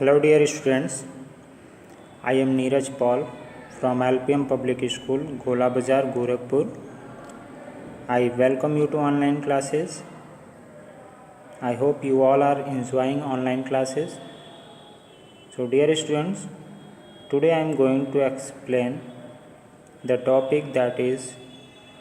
Hello dear students, I am Neeraj Paul from LPM Public School, Gola Bazar, Gorakhpur. I welcome you to online classes. I hope you all are enjoying online classes. So dear students, today I am going to explain the topic that is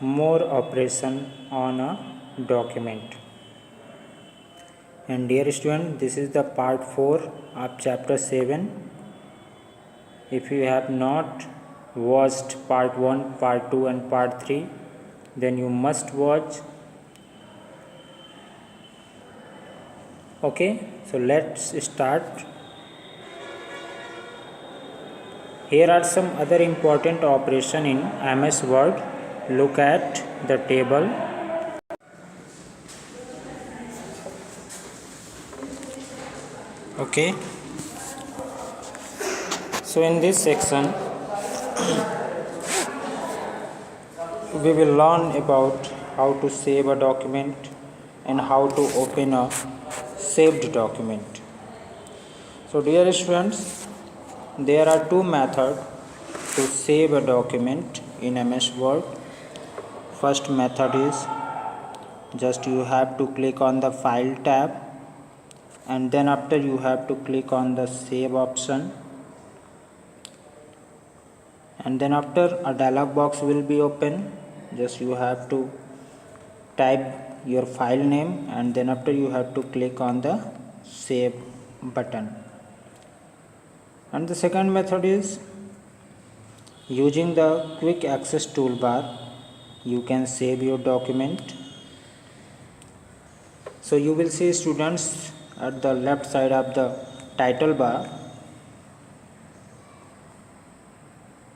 more operation on a document. And dear student, this is the part 4 of chapter 7. If you have not watched part 1, part 2 and part 3, then you must watch. Okay, so let's start. Here are some other important operation in MS Word. Look at the table. Okay, so in this section we will learn about how to save a document and how to open a saved document. So dear students, there are two methods to save a document in MS Word. First method is just you have to click on the file tab, and then after you have to click on the save option, and then after a dialog box will be open. Just you have to type your file name, and then after you have to click on the save button. And the second method is using the quick access toolbar, you can save your document. So you will see students at the left side of the title bar,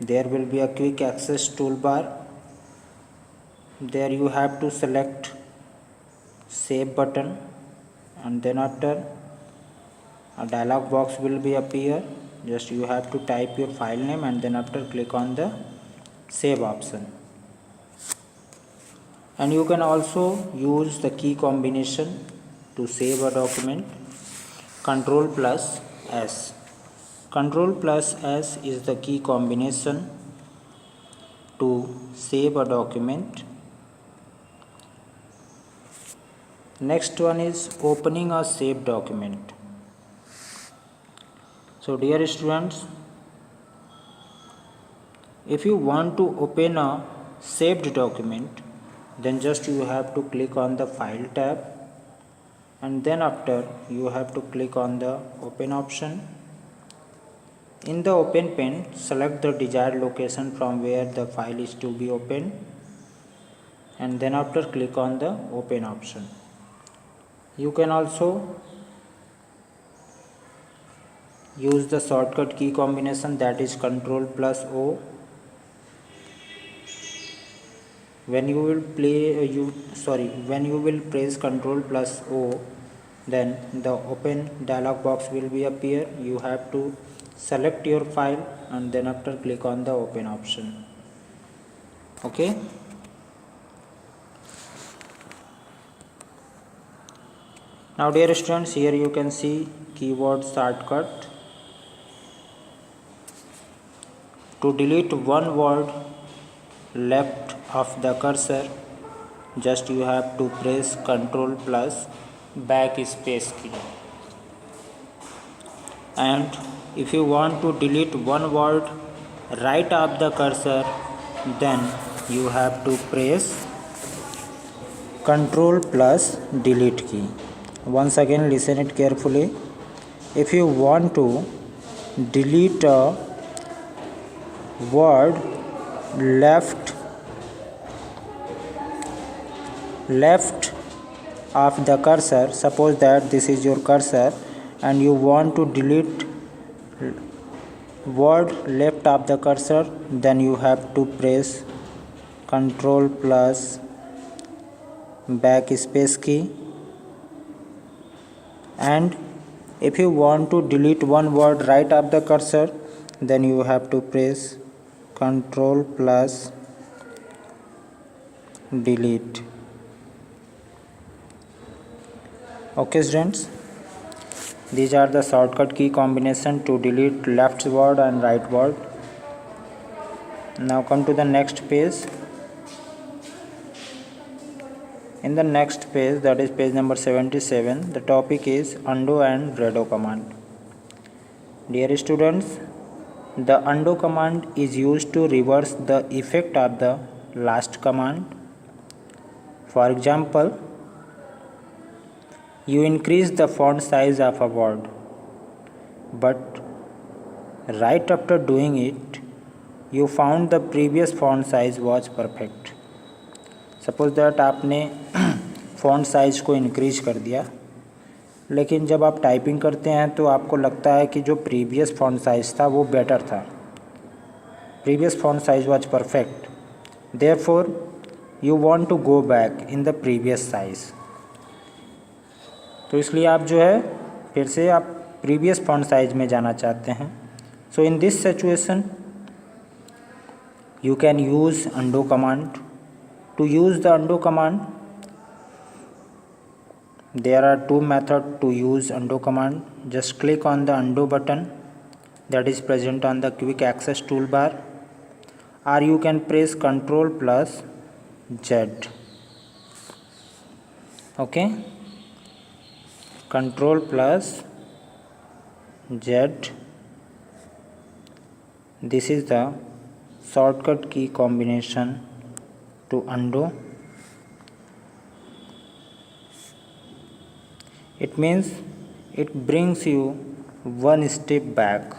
there will be a quick access toolbar. There you have to select save button, and then after a dialog box will be appear. Just you have to type your file name, and then after click on the save option. And you can also use the key combination to save a document. Ctrl plus S. Ctrl plus S is the key combination to save a document. Next one is opening a saved document. So dear students, if you want to open a saved document, then just you have to click on the file tab, and then after you have to click on the open option. In the open pane, select the desired location from where the file is to be opened, and then after click on the open option. You can also use the shortcut key combination, that is Ctrl plus O. When you will press Ctrl plus O, then the open dialog box will be appear. You have to select your file, and then after click on the open option. Okay. Now dear students, here you can see keyboard shortcut. To delete one word left of the cursor, just you have to press Ctrl plus backspace key. And if you want to delete one word right of the cursor, then you have to press Ctrl plus delete key. Once again listen it carefully. If you want to delete a word left of the cursor, suppose that this is your cursor and you want to delete word left of the cursor, then you have to press Ctrl plus backspace key. And if you want to delete one word right of the cursor, then you have to press Ctrl plus delete. Okay students, These are the shortcut key combination to delete left word and right word. Now come to the next page. In the next page, that is page number 77, the topic is undo and redo command. Dear students, the undo command is used to reverse the effect of the last command. For example, you increase the font size of a word, but right after doing it, you found the previous font size was perfect. Suppose that आपने font size को increase कर दिया, लेकिन जब आप typing करते हैं तो आपको लगता है कि जो प्रीवियस फॉन्ट साइज़ था वो बेटर था, previous font size was perfect, therefore you want to go back in the previous size. तो इसलिए आप जो है फिर से आप प्रीवियस फॉन्ट साइज में जाना चाहते हैं। So in this situation you can use undo command. To use the undo command, there are two methods to use undo command. Just click on the undo button that is present on the quick access toolbar, or you can press Ctrl plus Z. Okay, Ctrl plus Z. This is the shortcut key combination to undo. It means it brings you one step back.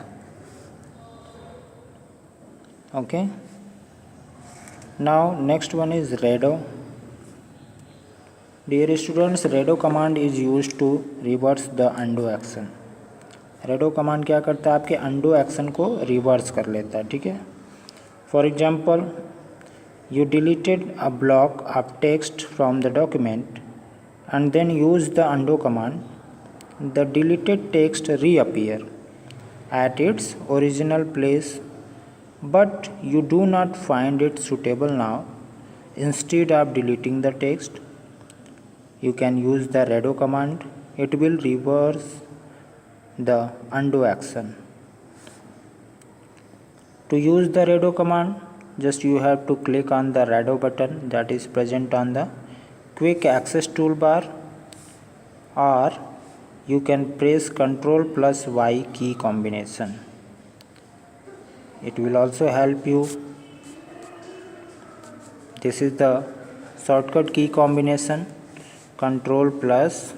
Okay, now next one is redo. Dear students, redo command is used to reverse the undo action. redo command क्या करता है, आपके undo action को reverse कर लेता है। ठीक है, for example, you deleted a block of text from the document and then use the undo command. The deleted text reappear at its original place, but you do not find it suitable now. Instead of deleting the text, you can use the redo command. It will reverse the undo action. To use the redo command, just you have to click on the redo button that is present on the quick access toolbar, or you can press Ctrl plus Y key combination. It will also help you. This is the shortcut key combination, Ctrl plus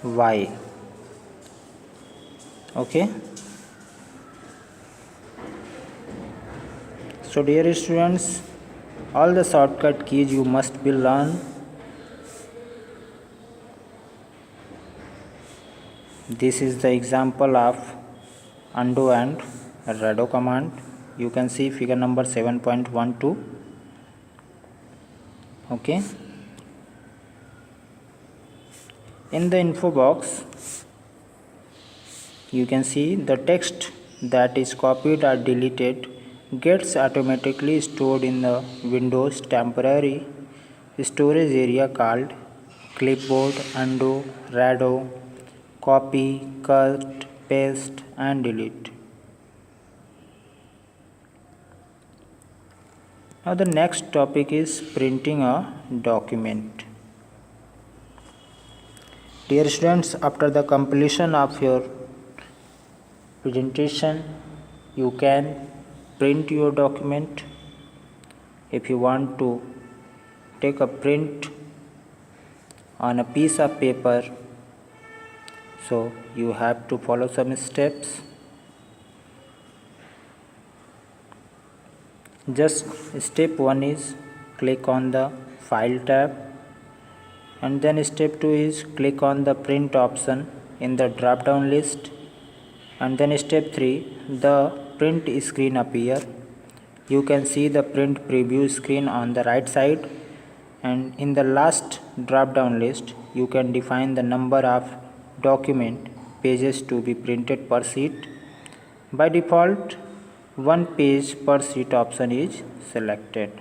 Y. Okay, so dear students, all the shortcut keys you must be learn. This is the example of undo and redo command. You can see figure number 7.12. Okay, in the info box you can see the text that is copied or deleted gets automatically stored in the Windows temporary storage area called clipboard. Undo, redo, copy, cut, paste and delete. Now the next topic is printing a document. Dear students, after the completion of your presentation, you can print your document. If you want to take a print on a piece of paper, so you have to follow some steps. Just step 1 is click on the file tab, and then step 2 is click on the print option in the drop down list, and then step 3 the print screen appear. You can see the print preview screen on the right side, and in the last drop down list you can define the number of document pages to be printed per sheet. By default, 1 page per sheet option is selected.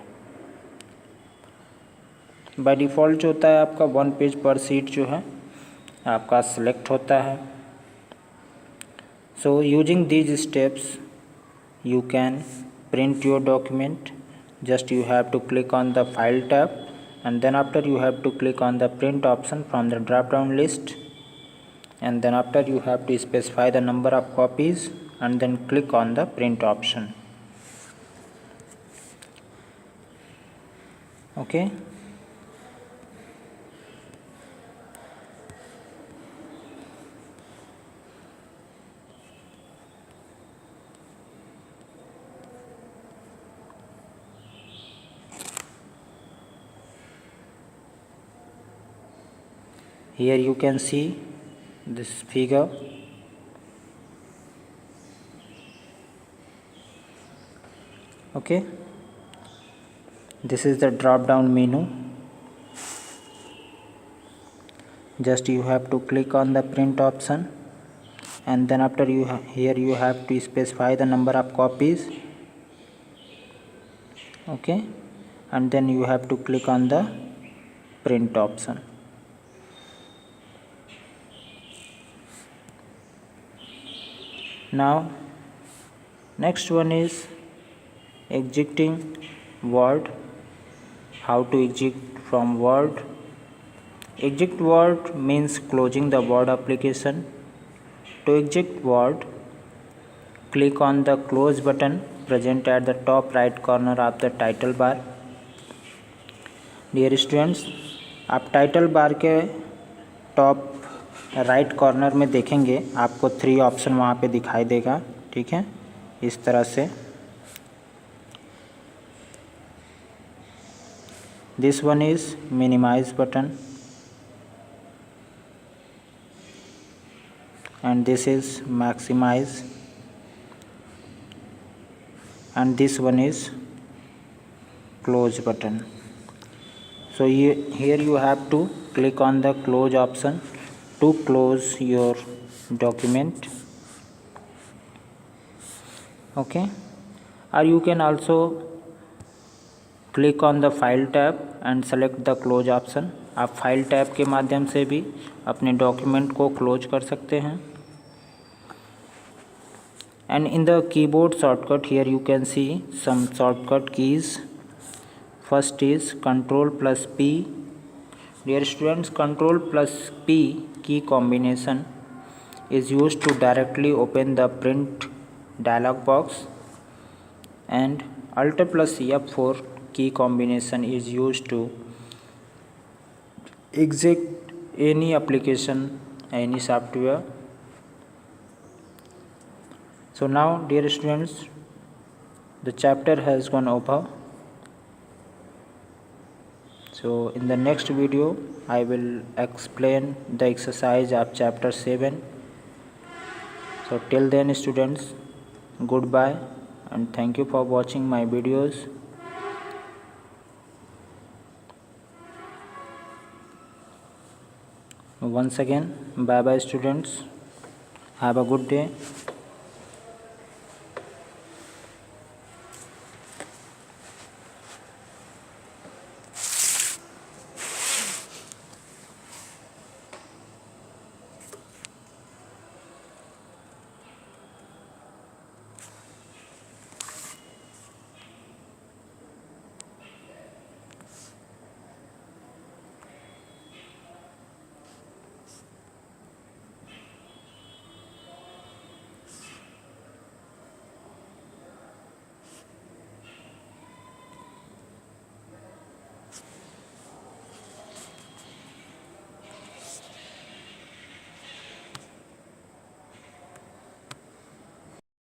By default जो होता है आपका 1 page पर seat जो है आपका select होता है. So using these steps you can print your document. Just you have to click on the file tab, and then after you have to click on the print option from the drop down list, and then after you have to specify the number of copies and then click on the print option. Okay. Here you can see this figure. Okay, this is the drop down menu. Just you have to click on the print option, and then after here you have to specify the number of copies. Okay, and then you have to click on the print option. Now next one is exiting Word. How to exit from Word? Exit Word means closing the Word application. To exit Word, click on the close button present at the top right corner of the title bar. Dear students, आप title bar के top right corner में देखेंगे आपको 3 option वहाँ पे दिखाई देगा. ठीक है, इस तरह से. This one is minimize button, and this is maximize, and this one is close button. So here you have to click on the close option to close your document. Okay, or you can also click on the file tab and select the close option. आप file tab के माध्यम से भी अपने document को close कर सकते हैं. And in the keyboard shortcut, here you can see some shortcut keys. First is Ctrl plus P. Dear students, Ctrl plus P key combination is used to directly open the print dialog box, and Alt plus F4 key combination is used to exit any application, any software. So now dear students, the chapter has gone over. So in the next video I will explain the exercise of chapter 7. So till then students, goodbye and thank you for watching my videos. Once again, bye bye students, have a good day.